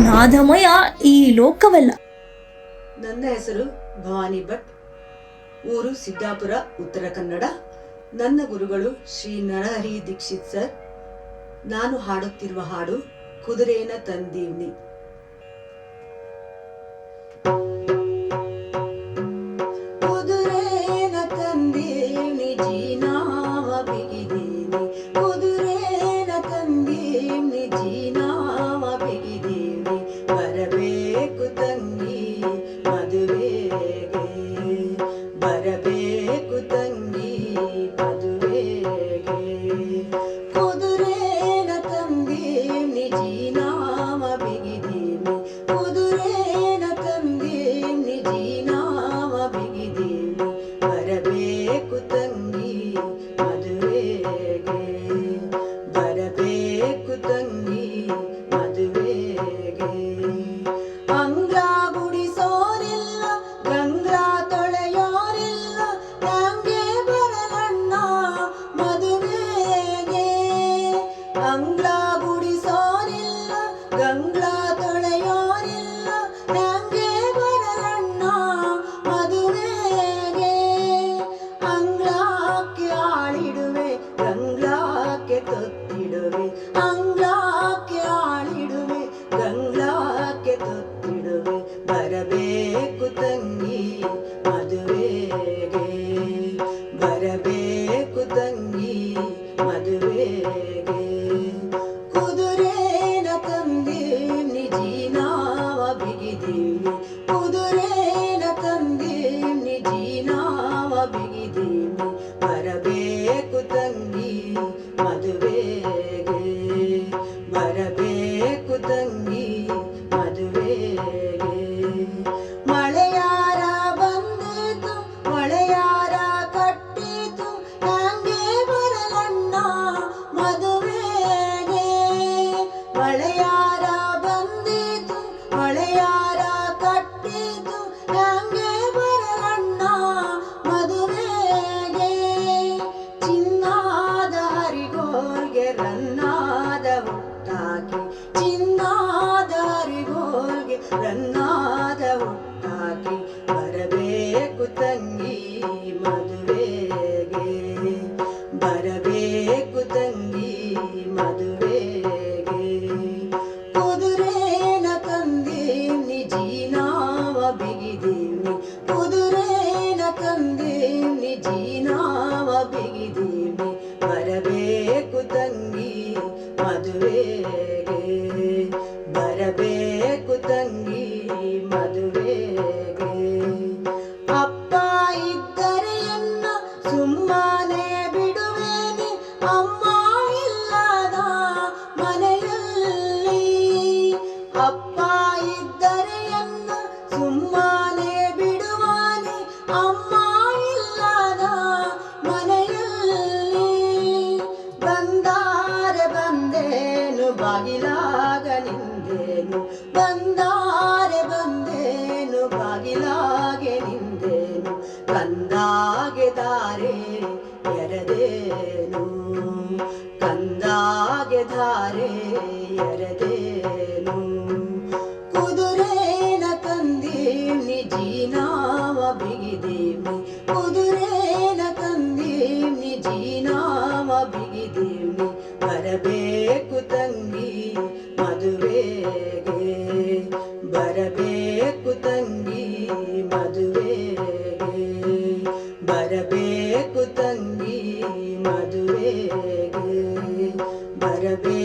ನಾದಮಯ ಈ ಲೋಕವಲ್ಲ. ನನ್ನ ಹೆಸರು ಭವಾನಿ ಭಟ್, ಊರು ಸಿದ್ದಾಪುರ, ಉತ್ತರ ಕನ್ನಡ. ನನ್ನ ಗುರುಗಳು ಶ್ರೀ ನರಹರಿ ದೀಕ್ಷಿತ್ ಸರ್. ನಾನು ಹಾಡುತ್ತಿರುವ ಹಾಡು ಕುದುರೇನ ತಂದೀವ್ನಿ. ಕುದುರೇನ ತಂದೀವ್ನಿ ಜೀನಾವ ಬಿಗಿದೀನಿ, ಕುದುರೇನ ತಂದೀವ್ನಿ ಜೀನಾವ ಬಿಗಿದೀನಿ, ಬರಬೇಕು ತಂಗಿ ಮದುವೆಗೆ, ಬರಬೇಕು ತಂಗಿ ಮದುವೆಗೆ. ಕುದುರೇನ ತಂದೀವ್ನಿ ಜೀನಾವ ಬಿಗಿದೀನಿ, ಕುದುರೇನ ತಂದೀವ್ನಿ ಜೀನಾವ ಬಿಗಿದೀನಿ, ಬರಬೇಕು ತಂಗಿ ಮದುವೆಗೆ, ಬರಬೇಕು ತಂಗಿ ಮದುವೆಗೆ. ಅಂಗ್ಲ ಗುಡಿಸೋರಿಲ್ಲ, ಗಂಗ್ಲ ತೊಳೆಯೋರಿಲ್ಲ, ಹಂಗೆ ಬರಲಣ್ಣ ಮದುವೆಗೆ. ಅಂಗ್ಲ ಗುಡಿಸೋರಿಲ್ಲ, ಗಂಗ್ಲ ತೊಳೆಯೋರಿಲ್ಲ, ಹಂಗೆ ಬರಲಣ್ಣ ಮದುವೆಗೆ. ಅಂಗ್ಲಕ್ಕೆ ಆಳಿಡುವೆ, ಗಂಗ್ಲಕ್ಕೆ ತೊತ್ತಿಡುವೆ, ಅಂಗ್ಲಕ್ಕೆ ಆಳಿಡುವೆ, ಗಂಗ್ಲಕ್ಕೆ ತೊತ್ತಿಡುವೆ, ಬರಬೇಕು ತಂಗಿ ಮದುವೆಗೆ, ಬರಬೇಕು ತಂಗಿ ಮದುವೆಗೆ. ಕುದುರೇನ ತಂದೀವ್ನಿ ಜೀನಾವ ಬಿಗಿದೀನಿ, ಕುದುರೇನ ತಂದೀವ್ನಿ ಜೀನಾವ ಬಿಗಿದೀನಿ, ಬರಬೇಕು ತಂಗಿ ಮದುವೆಗೆ, ಬರಬೇಕು ತಂಗಿ ಮದುವೆಗೆ. ಮಳೆಯಾರ ಬಂದಿತು, ಮಳೆಯಾರ ಕಟ್ಟಿತು, ಹಂಗೆ ಬರಲಣ್ಣ ಮದುವೆಗೆ. ಮಳೆಯಾರ ಬಂದಿತು, ಮಳೆಯಾರ ಕಟ್ಟಿತು, ಹಂಗೆ ಬರಲಣ್ಣ ಮದುವೆಗೆ. ಚಿನ್ನಾದ ಹರಿಗೋಲ್ಗೆ ರನ್ನಾದ ಹುಟ್ಟಾಕಿ, ಚಿನ್ನಾದ ಹರಿಗೋಲ್ಗೆ ರನ್ನಾದ ಹುಟ್ಟಾಕಿ, ಬರಬೇಕು ತಂಗಿ ಮದುವೆಗೆ, ಬರಬೇಕು ತಂಗಿ ಮದುವೆಗೆ. ಕುದುರೇನ ತಂದೀವ್ನಿ ಜೀನಾವ ಬಿಗಿದೀವ್ನಿ, ಕುದುರೇನ ತಂದೀವ್ನಿ ಜೀನಾವ ಬಿಗಿದೀವ್ನಿ, ಬರಬೇಕು ತಂಗಿ ಮದುವೆಗೆ, ಬರಬೇಕು ತಂಗಿ ಮದುವೆಗೆ. ಅಪ್ಪ ಇದ್ದರೆ ಎನ್ನ ಸುಮ್ಮನೆ ಬಿಡುವೇನೆ, ಅಮ್ಮ ಇಲ್ಲದ ಮನೆಯಲ್ಲಿ. ಅಪ್ಪ ಇದ್ದರೆ ಎನ್ನ ಸುಮ್ಮನೆ ಬಿಡುವಾನೆ, ಅಮ್ಮ ಇಲ್ಲದ ಮನೆಯಲ್ಲಿ. ಬಂದಾರೆ ಬಂದೇನು ಬಾಗಿಲಾಗ ನಿಂದೇನು, ಬಂದಾರೆ ಬಂದೇನು ಬಾಗಿಲಾಗೆ ನಿಂದೇನು, ಕಂದಾಗೆ ದಾರೆ ಎರೆದೇನು, ಕಂದಾಗೆ ದಾರೆ ಎರೆದೇನು. ಕುದುರೇನ ತಂದೀವ್ನಿ ಜೀನಾವ ಬಿಗಿದೀವ್ನಿ, ಕುದುರೇನ ತಂದೀವ್ನಿ ಜೀನಾವ ಬಿಗಿದೀವ್ನಿ, ಬರಬೇಕು ತಂಗಿ ಮದುವೆಗೆ, ಬರಬೇಕು ತಂಗಿ ಮದುವೆಗೆ, ಬರಬೇಕು ತಂಗಿ ಮದುವೆಗೆ, ಬರಬೇಕು